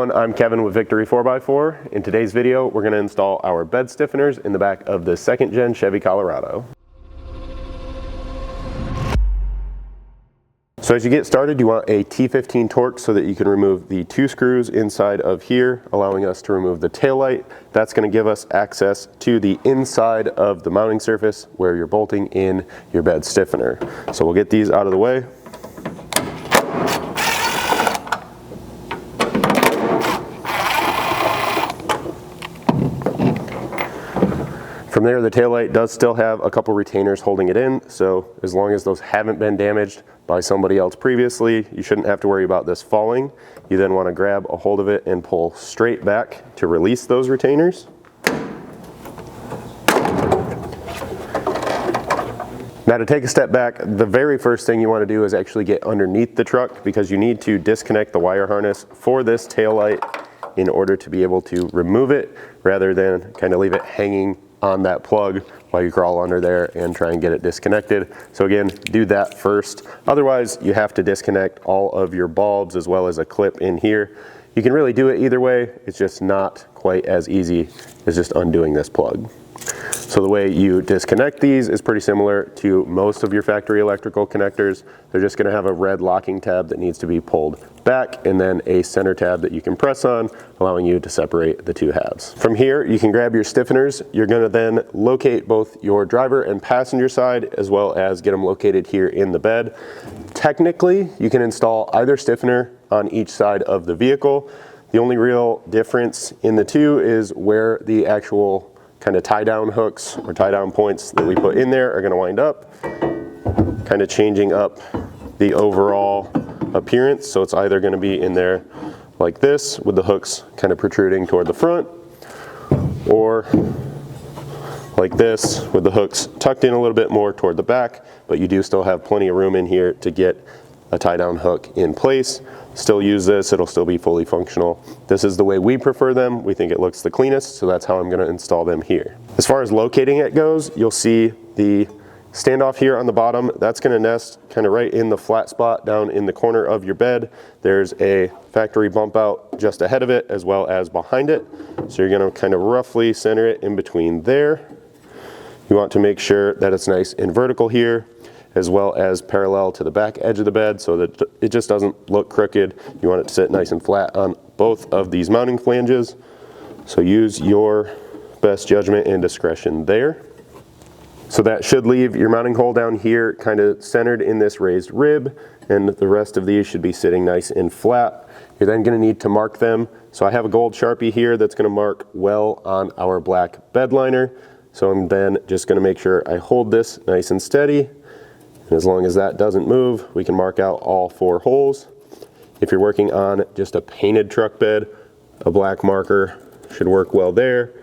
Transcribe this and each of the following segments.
everyone, I'm Kevin with Victory 4x4. In today's video, we're going to install our bed stiffeners in the back of the 2nd gen Chevy Colorado. So as you get started, you want a T15 Torx so that you can remove the 2 screws inside of here, allowing us to remove the taillight. That's going to give us access to the inside of the mounting surface where you're bolting in your bed stiffener. So we'll get these out of the way. From there, the taillight does still have a couple retainers holding it in, so as long as those haven't been damaged by somebody else previously, you shouldn't have to worry about this falling. You then want to grab a hold of it and pull straight back to release those retainers. Now, to take a step back, the very first thing you want to do is actually get underneath the truck, because you need to disconnect the wire harness for this taillight in order to be able to remove it, rather than kind of leave it hanging on that plug while you crawl under there and try and get it disconnected. So again, do that first. Otherwise, you have to disconnect all of your bulbs as well as a clip in here. You can really do it either way. It's just not quite as easy as just undoing this plug. So the way you disconnect these is pretty similar to most of your factory electrical connectors. They're just going to have a red locking tab that needs to be pulled back, and then a center tab that you can press on, allowing you to separate the 2 halves. From here, you can grab your stiffeners. You're going to then locate both your driver and passenger side, as well as get them located here in the bed. Technically, you can install either stiffener on each side of the vehicle. The only real difference in the 2 is where the actual kind of tie down hooks or tie down points that we put in there are going to wind up, kind of changing up the overall appearance. So it's either going to be in there like this with the hooks kind of protruding toward the front, or like this with the hooks tucked in a little bit more toward the back, but you do still have plenty of room in here to get a tie down hook in place. Still use this, it'll still be fully functional. This is the way we prefer them. We think it looks the cleanest, so that's how I'm going to install them here. As far as locating it goes, you'll see the standoff here on the bottom. That's going to nest kind of right in the flat spot down in the corner of your bed. There's a factory bump out just ahead of it as well as behind it. So you're going to kind of roughly center it in between there. You want to make sure that it's nice and vertical here, as well as parallel to the back edge of the bed so that it just doesn't look crooked. You want it to sit nice and flat on both of these mounting flanges. So use your best judgment and discretion there. So that should leave your mounting hole down here kind of centered in this raised rib, and the rest of these should be sitting nice and flat. You're then going to need to mark them. So I have a gold Sharpie here that's going to mark well on our black bed liner. So I'm then just going to make sure I hold this nice and steady. And as long as that doesn't move, we can mark out all 4 holes. If you're working on just a painted truck bed, a black marker should work well there.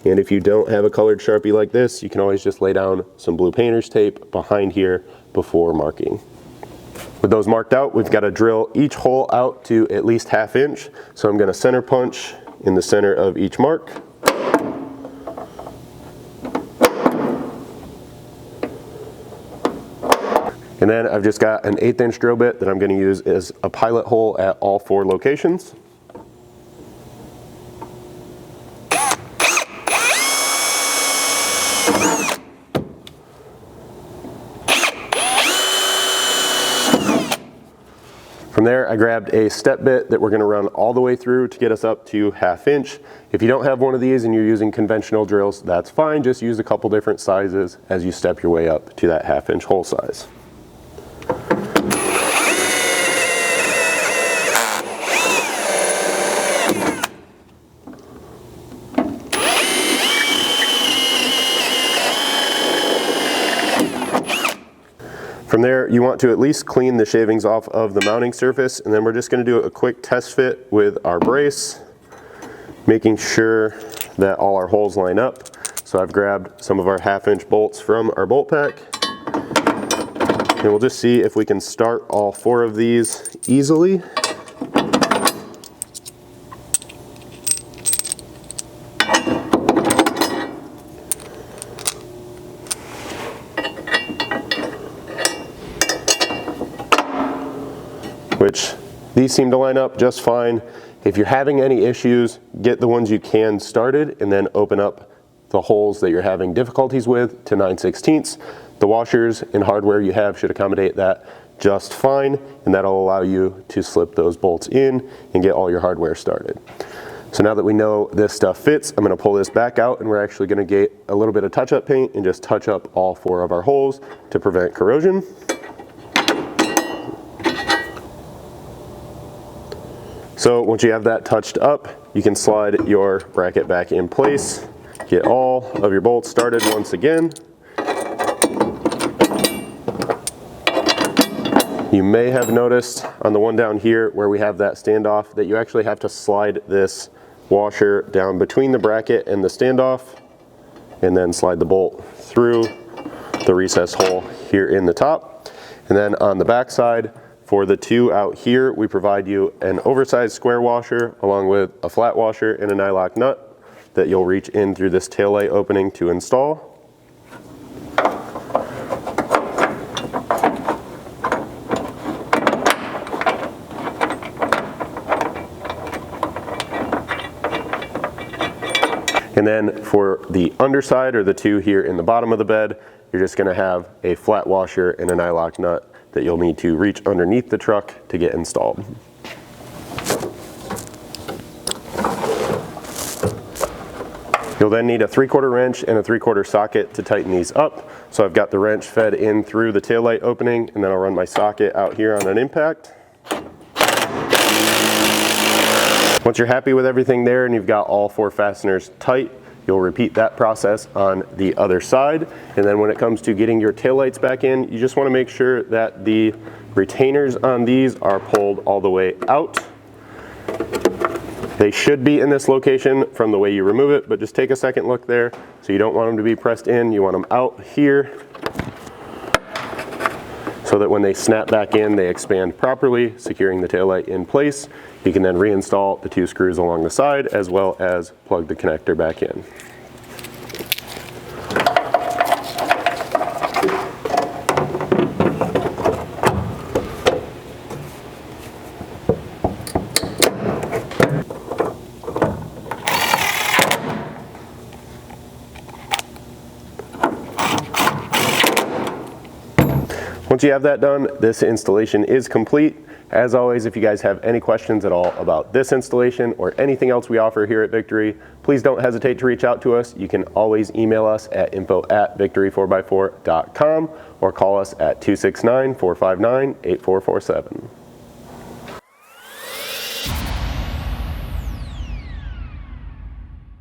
And if you don't have a colored Sharpie like this, you can always just lay down some blue painter's tape behind here before marking. With those marked out, we've got to drill each hole out to at least 1/2 inch. So I'm going to center punch in the center of each mark. And then I've just got an 1/8 inch drill bit that I'm going to use as a pilot hole at all 4 locations. From there, I grabbed a step bit that we're going to run all the way through to get us up to 1/2 inch. If you don't have one of these and you're using conventional drills, that's fine. Just use a couple different sizes as you step your way up to that 1/2 inch hole size. From there, you want to at least clean the shavings off of the mounting surface, and then we're just going to do a quick test fit with our brace, making sure that all our holes line up. So I've grabbed some of our 1/2 inch bolts from our bolt pack, and we'll just see if we can start all 4 of these easily. Which these seem to line up just fine. If you're having any issues, get the ones you can started and then open up the holes that you're having difficulties with to 9/16. The washers and hardware you have should accommodate that just fine, and that'll allow you to slip those bolts in and get all your hardware started. So now that we know this stuff fits, I'm going to pull this back out, and we're actually going to get a little bit of touch-up paint and just touch up all 4 of our holes to prevent corrosion. So once you have that touched up, you can slide your bracket back in place, get all of your bolts started once again. You may have noticed on the one down here where we have that standoff that you actually have to slide this washer down between the bracket and the standoff, and then slide the bolt through the recessed hole here in the top. And then on the back side, for the 2 out here, we provide you an oversized square washer along with a flat washer and a nylock nut that you'll reach in through this taillight opening to install. And then for the underside, or the 2 here in the bottom of the bed, you're just going to have a flat washer and a nylock nut that you'll need to reach underneath the truck to get installed. You'll then need a 3/4 wrench and a 3/4 socket to tighten these up. So I've got the wrench fed in through the taillight opening, and then I'll run my socket out here on an impact. Once you're happy with everything there and you've got all 4 fasteners tight, you'll repeat that process on the other side. And then when it comes to getting your taillights back in, you just want to make sure that the retainers on these are pulled all the way out. They should be in this location from the way you remove it, but just take a second look there. So you don't want them to be pressed in, you want them out here, so that when they snap back in, they expand properly, securing the taillight in place. You can then reinstall the 2 screws along the side, as well as plug the connector back in. Once you have that done, this installation is complete. As always, if you guys have any questions at all about this installation or anything else we offer here at Victory, please don't hesitate to reach out to us. You can always email us at info@victory4x4.com or call us at 269-459-8447.